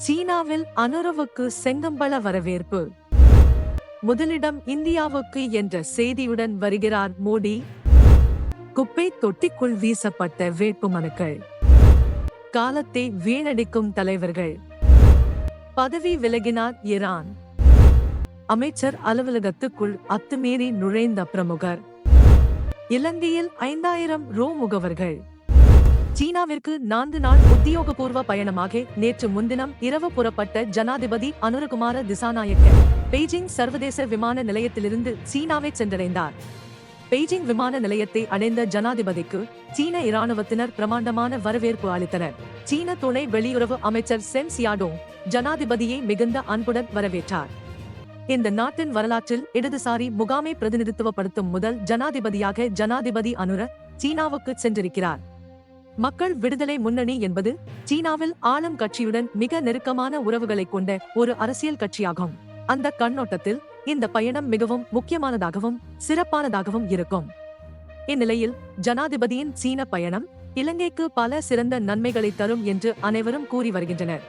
சீனாவில் அனுரவுக்கு செங்கம்பள வரவேற்பு. முதலிடம் இந்தியாவுக்கு என்ற செய்தியுடன் வருகிறார் மோடி. குப்பை தொட்டிக்குள் வீசப்பட்ட வேட்புமனுக்கள். காலத்தை வீணடிக்கும் தலைவர்கள். பதவி விலகினார் ஈரான். அமைச்சர் அலுவலகத்துக்குள் அத்துமீறி நுழைந்த பிரமுகர். இலங்கையில் 5000 ரூ முகவர்கள். சீனாவிற்கு 4 நாள் உத்தியோகபூர்வ பயணமாக நேற்று முன்தினம் இரவு புறப்பட்ட ஜனாதிபதி அனுரகுமார திசாநாயக்க பெய்ஜிங் சர்வதேச விமான நிலையத்திலிருந்து சீனாவை சென்றடைந்தார். பெய்ஜிங் விமான நிலையத்தை அடைந்த ஜனாதிபதிக்கு சீன இராணுவத்தினர் பிரமாண்டமான வரவேற்பு அளித்தனர். சீன துணை வெளியுறவு அமைச்சர் சென் சியாடோங் ஜனாதிபதியை மிகுந்த அன்புடன் வரவேற்றார். இந்த நாட்டின் வரலாற்றில் இடதுசாரி முகாமை பிரதிநிதித்துவப்படுத்தும் முதல் ஜனாதிபதியாக ஜனாதிபதி அனுர சீனாவுக்கு சென்றிருக்கிறார். மக்கள் விடுதலை முன்னணி என்பது சீனாவில் ஆளும் கட்சியுடன் மிக நெருக்கமான உறவுகளை கொண்ட ஒரு அரசியல் கட்சியாகும். அந்த கண்ணோட்டத்தில் இந்த பயணம் மிகவும் முக்கியமானதாகவும் சிறப்பானதாகவும் இருக்கும். இந்நிலையில் ஜனாதிபதியின் சீன பயணம் இலங்கைக்கு பல சிறந்த நன்மைகளை தரும் என்று அனைவரும் கூறி வருகின்றனர்.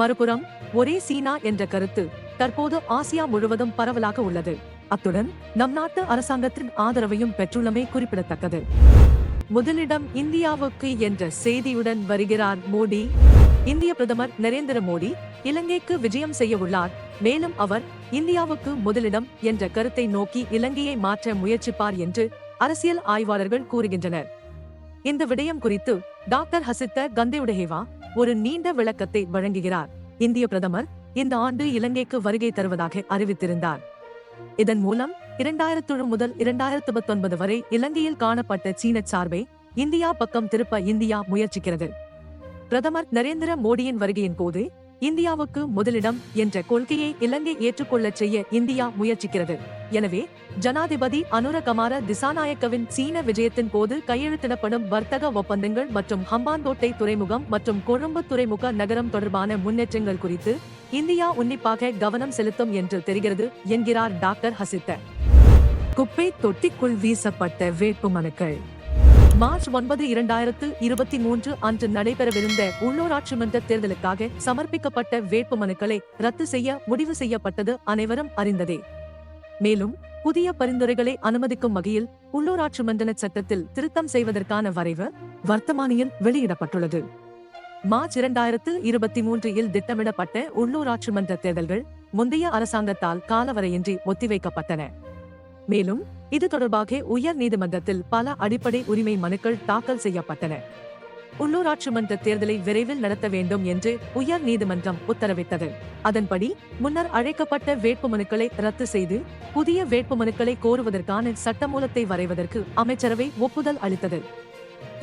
மறுபுறம் ஒரே சீனா என்ற கருத்து தற்போது ஆசியா முழுவதும் பரவலாக உள்ளது. அத்துடன் நம் நாட்டு அரசாங்கத்தின் ஆதரவையும் பெற்றுள்ளமை குறிப்பிடத்தக்கது. முதலிடம் இந்தியாவுக்கு என்ற செய்தியுடன் வருகிறார் மோடி. இந்திய பிரதமர் நரேந்திர மோடி இலங்கைக்கு விஜயம் செய்ய உள்ளார். மேலும் அவர் இந்தியாவுக்கு முதலிடம் என்ற கருத்தை நோக்கி இலங்கையை மாற்ற முயற்சிப்பார் என்று அரசியல் ஆய்வாளர்கள் கூறுகின்றனர். இந்த விடயம் குறித்து டாக்டர் ஹசித்த கந்தேயுடஹேவா ஒரு நீண்ட விளக்கத்தை வழங்குகிறார். இந்திய பிரதமர் இந்த ஆண்டு இலங்கைக்கு வருகை தருவதாக அறிவித்திருந்தார். இதன் மூலம் 2000 முதல் 2019 வரை இலங்கையில் காணப்பட்ட சீன சார்பை இந்தியா பக்கம் திருப்ப இந்தியா முயற்சிக்கிறது. பிரதமர் நரேந்திர மோடியின் வருகையின் போது இந்தியாவுக்கு முதலிடம் என்ற கொள்கையை இலங்கை ஏற்றுக்கொள்ளச் செய்ய இந்தியா முயற்சிக்கிறது. எனவே ஜனாதிபதி அனுரகுமார திசாநாயக்கவின் சீன விஜயத்தின் போது கையெழுத்திடப்படும் வர்த்தக ஒப்பந்தங்கள் மற்றும் ஹம்பாந்தோட்டை துறைமுகம் மற்றும் கொழும்பு துறைமுக நகரம் தொடர்பான முன்னேற்றங்கள் குறித்து இந்தியா உன்னிப்பாக கவனம் செலுத்தும் என்று தெரிகிறது என்கிறார் டாக்டர் ஹசித்த. குப்பை தொட்டிக்குள் வீசப்பட்ட வேட்புமனுக்கள். மார்ச் 9, 2023 அன்று நடைபெறவிருந்த உள்ளூராட்சி மன்ற தேர்தலுக்காக சமர்ப்பிக்கப்பட்ட வேட்புமனுக்களை ரத்து செய்ய முடிவு செய்யப்பட்டது அனைவரும் அறிந்ததே. மேலும் புதிய பரிந்துரைகளை அனுமதிக்கும் வகையில் உள்ளூராட்சி மன்ற சட்டத்தில் திருத்தம் செய்வதற்கான வரைவு வர்த்தமானியில் வெளியிடப்பட்டுள்ளது. மார்ச் 2023 திட்டமிடப்பட்ட உள்ளூராட்சி மன்ற தேர்தல்கள் முந்தைய அரசாங்கத்தால் காலவரையின்றி ஒத்திவைக்கப்பட்டன. மேலும் இது தொடர்பாக உயர் நீதிமன்றத்தில் பல அடிப்படை உரிமை மனுக்கள் தாக்கல் செய்யப்பட்டன. உள்ளூராட்சி மன்ற தேர்தலை விரைவில் நடத்த வேண்டும் என்று உயர் நீதிமன்றம் உத்தரவிட்டது. அதன்படி முன்னர் அழைக்கப்பட்ட வேட்புமனுக்களை ரத்து செய்து புதிய வேட்புமனுக்களை கோருவதற்கான சட்டமூலத்தை வரைவதற்கு அமைச்சரவை ஒப்புதல் அளித்தது.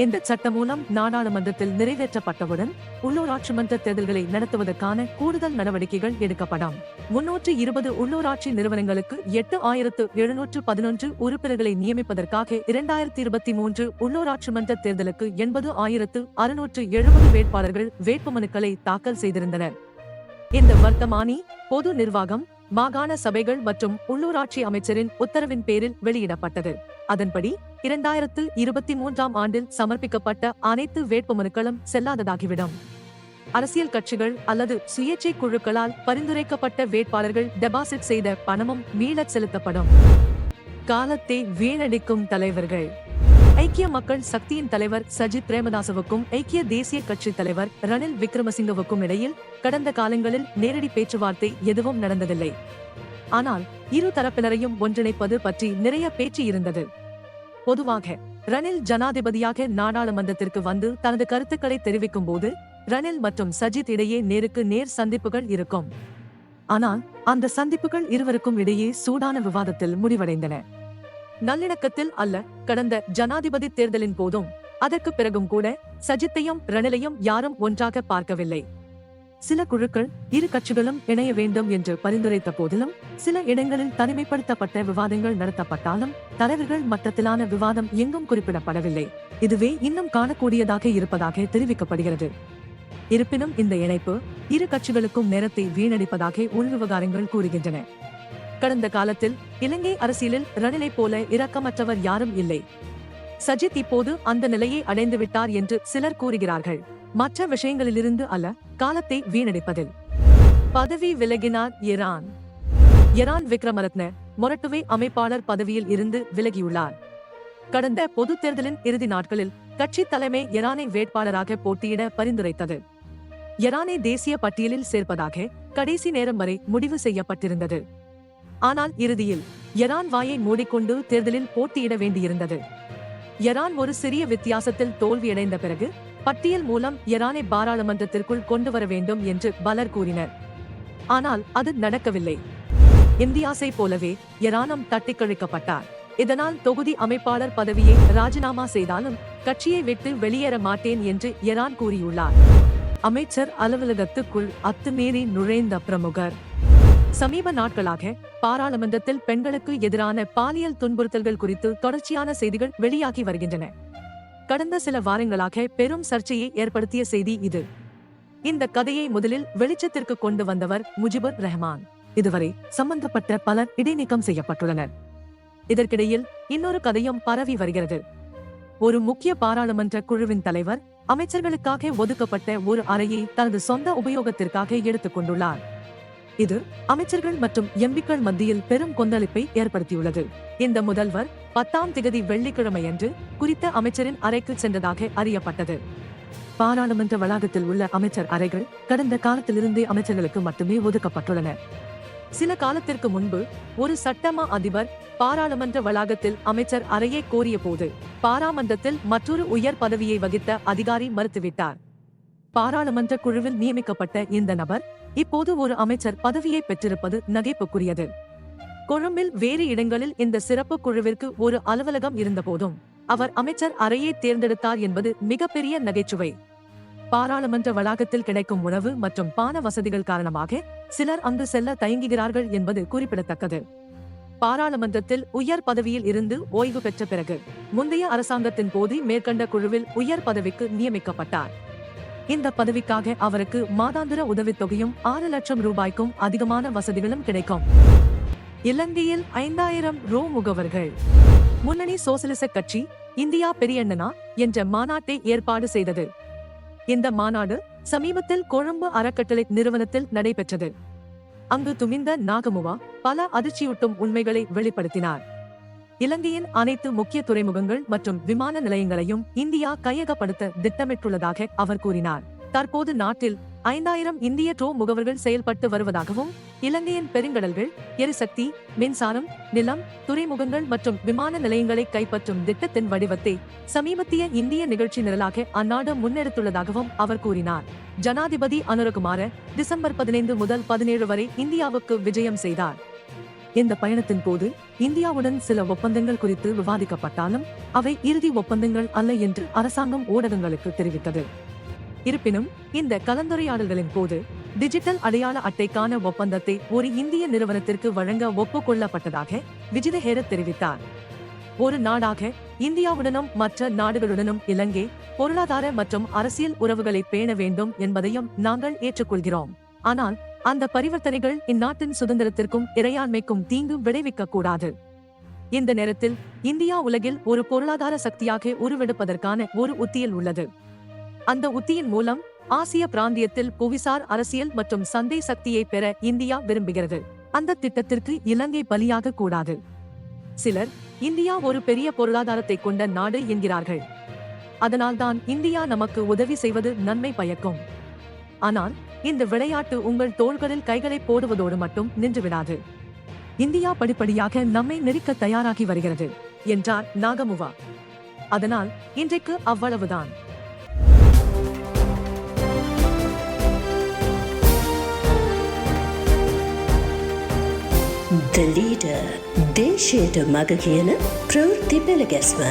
இந்த சட்டமூலம் நாடாளுமன்றத்தில் நிறைவேற்றப்பட்டவுடன் உள்ளூராட்சி மன்ற தேர்தல்களை நடத்துவதற்கான கூடுதல் நடவடிக்கைகள் எடுக்கப்படும். 320 உள்ளூராட்சி நிறுவனங்களுக்கு 8711 உறுப்பினர்களை நியமிப்பதற்காக 2023 உள்ளூராட்சி மன்ற தேர்தலுக்கு 80,670 வேட்பாளர்கள் வேட்புமனுக்களை தாக்கல் செய்திருந்தனர். இந்த வர்த்தமானி பொது நிர்வாகம், மாகாண சபைகள் மற்றும் உள்ளூராட்சி அமைச்சரின் உத்தரவின் பேரில் வெளியிடப்பட்டது. அதன்படி 2023 ஆண்டில் சமர்ப்பிக்கப்பட்ட அனைத்து வேட்புமனுக்களும் செல்லாததாகிவிடும். அரசியல் கட்சிகள் அல்லது சுயேட்சை குழுக்களால் பரிந்துரைக்கப்பட்ட வேட்பாளர்கள் டெபாசிட் செய்த பணமும் மீளச் செலுத்தப்படும். காலத்தை வீணடிக்கும் தலைவர்கள். ஐக்கிய மக்கள் சக்தியின் தலைவர் சஜித் பிரேமதாசவுக்கும் ஐக்கிய தேசிய கட்சி தலைவர் ரணில் விக்ரமசிங்கவுக்கும் இடையில் கடந்த காலங்களில் நேரடி பேச்சுவார்த்தை எதுவும் நடந்ததில்லை. ஆனால் இரு தரப்பினரையும் ஒன்றிணைப்பது பற்றி நிறைய பேச்சு இருந்தது. பொதுவாக ரணில் ஜனாதிபதியாக நாடாளுமன்றத்திற்கு வந்து தனது கருத்துக்களை தெரிவிக்கும் போது ரணில் மற்றும் சஜித் இடையே நேருக்கு நேர் சந்திப்புகள் இருக்கும். ஆனால் அந்த சந்திப்புகள் இருவருக்கும் இடையே சூடான விவாதத்தில் முடிவடைந்தன. நல்லிணக்கத்தில் அல்ல. கடந்த ஜனாதிபதி தேர்தலின் போதும் அதற்கு பிறகும் கூட சஜித்தையும் ரணிலையும் யாரும் ஒன்றாக பார்க்கவில்லை. சில குழுக்கள் இரு கட்சிகளும் இணைய வேண்டும் என்று பரிந்துரைத்த போதிலும் சில இடங்களில் தனிமைப்படுத்தப்பட்ட விவாதங்கள் நடத்தப்பட்டாலும் தலைவர்கள் மட்டத்திலான விவாதம் எங்கும் குறிப்பிடப்படவில்லை. இதுவே இன்னும் காணக்கூடியதாக இருப்பதாக தெரிவிக்கப்படுகிறது. இருப்பினும் இந்த இணைப்பு இரு கட்சிகளுக்கும் நேரத்தை வீணடிப்பதாக உள்விவகாரங்கள் கூறுகின்றன. கடந்த காலத்தில் இலங்கை அரசியலில் ரணிலை போல இரக்கமற்றவர் யாரும் இல்லை. சஜித் இப்போது அந்த நிலையை அடைந்து விட்டார் என்று சிலர் கூறுகிறார்கள். மற்ற விஷயங்களிலிருந்து அல்ல, காலத்தை வீணடிப்பதில். பதவி விலகினார் ஈரான். ஈரான் விக்ரமரத்ன மொரட்டுவே அமைப்பாளர் பதவியில் இருந்து விலகியுள்ளார். கடந்த பொது தேர்தலின் இறுதி நாட்களில் கட்சி தலைமை ஈரானை வேட்பாளராக போட்டியிட பரிந்துரைத்தது. ஈரானை தேசிய பட்டியலில் சேர்ப்பதாக கடைசி நேரம் வரை முடிவு செய்யப்பட்டிருந்தது. ஆனால் இறுதியில் ஈரான் வாயை மூடிக்கொண்டு தேர்தலில் போட்டியிட வேண்டியிருந்தது. ஈரான் ஒரு சிறிய வித்தியாசத்தில் தோல்வியடைந்த பிறகு பட்டியல் மூலம் ஈரானை பாராளுமன்றத்திற்குள் கொண்டு வர வேண்டும் என்று பலர் கூறினர். ஆனால் அது நடக்கவில்லை. இந்தியாசை போலவே ஈரானும் தட்டி கழிக்கப்பட்டார். இதனால் தொகுதி அமைப்பாளர் பதவியை ராஜினாமா செய்தாலும் கட்சியை விட்டு வெளியேற மாட்டேன் என்று ஈரான் கூறியுள்ளார். அமைச்சர் அலுவலகத்துக்குள் அத்துமீறி நுழைந்த பிரமுகர். சமீப நாட்களாக பாராளுமன்றத்தில் பெண்களுக்கு எதிரான பாலியல் துன்புறுத்தல்கள் குறித்து தொடர்ச்சியான செய்திகள் வெளியாகி வருகின்றன. கடந்த சில வாரங்களாக பெரும் சர்ச்சையை ஏற்படுத்திய செய்தி இது. இந்த கதையை முதலில் வெளிச்சத்திற்கு கொண்டு வந்தவர் முஜிபுர் ரஹ்மான். இதுவரை சம்பந்தப்பட்ட பலர் இடைநீக்கம் செய்யப்பட்டுள்ளனர். இதற்கிடையில் இன்னொரு கதையும் பரவி வருகிறது. ஒரு முக்கிய பாராளுமன்ற குழுவின் தலைவர் அமைச்சர்களுக்காக ஒதுக்கப்பட்ட ஒரு அறையை தனது சொந்த உபயோகத்திற்காக எடுத்துக் கொண்டுள்ளார். இது அமைச்சர்கள் மற்றும் எம்பிக்கள் மத்தியில் பெரும் கொந்தளிப்பை ஏற்படுத்தியுள்ளது. இந்த முதல்வர் 10ஆம் தேதி வெள்ளிக்கிழமையன்று குறித்த அமைச்சரின் அறைக்கு சென்றதாக அறியப்பட்டது. பாராளுமன்ற வளாகத்தில் உள்ள அமைச்சர் அறைகள் கடந்த காலத்திலிருந்தே அமைச்சர்களுக்கு மட்டுமே ஒதுக்கப்பட்டுள்ளன. சில காலத்திற்கு முன்பு ஒரு சட்டமா அதிபர் பாராளுமன்ற வளாகத்தில் அமைச்சர் அறையை கோரிய போது பாராளுமன்றத்தில் மற்றொரு உயர் பதவியை வகித்த அதிகாரி மறுத்துவிட்டார். பாராளுமன்ற குழுவில் நியமிக்கப்பட்ட இந்த நபர் இப்போது ஒரு அமைச்சர் பதவியை பெற்றிருப்பது நகைப்புக்குரியது. கொழும்பில் வேறு இடங்களில் இந்த சிறப்பு குழுவிற்கு ஒரு அலுவலகம் இருந்தபோதும் அவர் அமைச்சர் அறையை தேர்ந்தெடுத்தார் என்பது மிகப்பெரிய நகைச்சுவை. பாராளுமன்ற வளாகத்தில் கிடைக்கும் உணவு மற்றும் பான வசதிகள் காரணமாக சிலர் அங்கு செல்ல தயங்குகிறார்கள் என்பது குறிப்பிடத்தக்கது. பாராளுமன்றத்தில் உயர் பதவியில் இருந்து ஓய்வு பெற்ற பிறகு முந்தைய அரசாங்கத்தின் போது மேற்கண்ட குழுவில் உயர் பதவிக்கு நியமிக்கப்பட்டார். இந்த பதவிக்காக அவருக்கு மாதாந்திர உதவித்தொகையும் 6 லட்சம் ரூபாய்க்கும் அதிகமான வசதிகளும் கிடைக்கும். இலங்கையில் 5000 ரூ முகவர்கள். முன்னணி சோசலிச கட்சி இந்தியா பெரியண்ணனா என்ற மாநாட்டை ஏற்பாடு செய்தது. இந்த மாநாடு சமீபத்தில் கொழும்பு அறக்கட்டளை நிறுவனத்தில் நடைபெற்றது. அங்கு துமிந்த நாகமுவா பல அதிர்ச்சியூட்டும் உண்மைகளை வெளிப்படுத்தினார். இலங்கையின் அனைத்து முக்கிய துறைமுகங்கள் மற்றும் விமான நிலையங்களையும் இந்தியா கையகப்படுத்த திட்டமிட்டுள்ளதாக அவர் கூறினார். தற்போது நாட்டில் 5000 இந்திய ட்ரோ முகவர்கள் செயல்பட்டு வருவதாகவும் இலங்கையின் பெருங்கடல்கள், எரிசக்தி, மின்சாரம், நிலம், துறைமுகங்கள் மற்றும் விமான நிலையங்களை கைப்பற்றும் திட்டத்தின் வடிவத்தை சமீபத்திய இந்திய நிகழ்ச்சி நிரலாக அந்நாடு முன்னெடுத்துள்ளதாகவும் அவர் கூறினார். ஜனாதிபதி அனுரகுமார டிசம்பர் 15 முதல் 17 வரை இந்தியாவுக்கு விஜயம் செய்தார். இந்த பயணத்தின் போது இந்தியாவுடன் சில ஒப்பந்தங்கள் குறித்து விவாதிக்கப்பட்டாலும் அவை இறுதி ஒப்பந்தங்கள் அல்ல என்று அரசாங்கம் ஊடகங்களுக்கு தெரிவித்தது. இருப்பினும் இந்த கலந்துரையாடல்களின் போது டிஜிட்டல் அடையாள அட்டைக்கான ஒப்பந்தத்தை ஒரு இந்திய நிறுவனத்திற்கு வழங்க ஒப்புக்கொள்ளப்பட்டதாக விஜித ஹேரத் தெரிவித்தார். ஒரு நாடாக இந்தியாவுடனும் மற்ற நாடுகளுடனும் இலங்கை பொருளாதார மற்றும் அரசியல் உறவுகளை பேண வேண்டும் என்பதையும் நாங்கள் ஏற்றுக்கொள்கிறோம். ஆனால் அந்த பரிவர்த்தனைகள் இந்நாட்டின் சுதந்திரத்திற்கும் இறையாண்மைக்கும் தீங்கு விளைவிக்க கூடாது. இந்த நேரத்தில் இந்தியா உலகில் ஒரு பொருளாதார சக்தியாக உருவெடுப்பதற்கான ஒரு உத்தியில் உள்ளது. அந்த உத்தியின் மூலம் ஆசிய பிராந்தியத்தில் புவிசார் அரசியல் மற்றும் சந்தை சக்தியை பெற இந்தியா விரும்புகிறது. அந்த திட்டத்திற்கு இலங்கை பலியாக கூடாது. சிலர் இந்தியா ஒரு பெரிய பொருளாதாரத்தை கொண்ட நாடு என்கிறார்கள். அதனால்தான் இந்தியா நமக்கு உதவி செய்வது நன்மை பயக்கும். ஆனால் இந்த விளையாட்டு உங்கள் தோள்களில் கைகளை போடுவதோடு மட்டும் நின்றுவிடாது. இந்தியா படிப்படியாக நம்மை நெருக்க தயாராகி வருகிறது என்றார் நாகமுவா. அதனால் இன்றைக்கு அவ்வளவுதான். The leader, දේශයට මග කියන ප්‍රවෘත්ති පෙළ ගැස්ම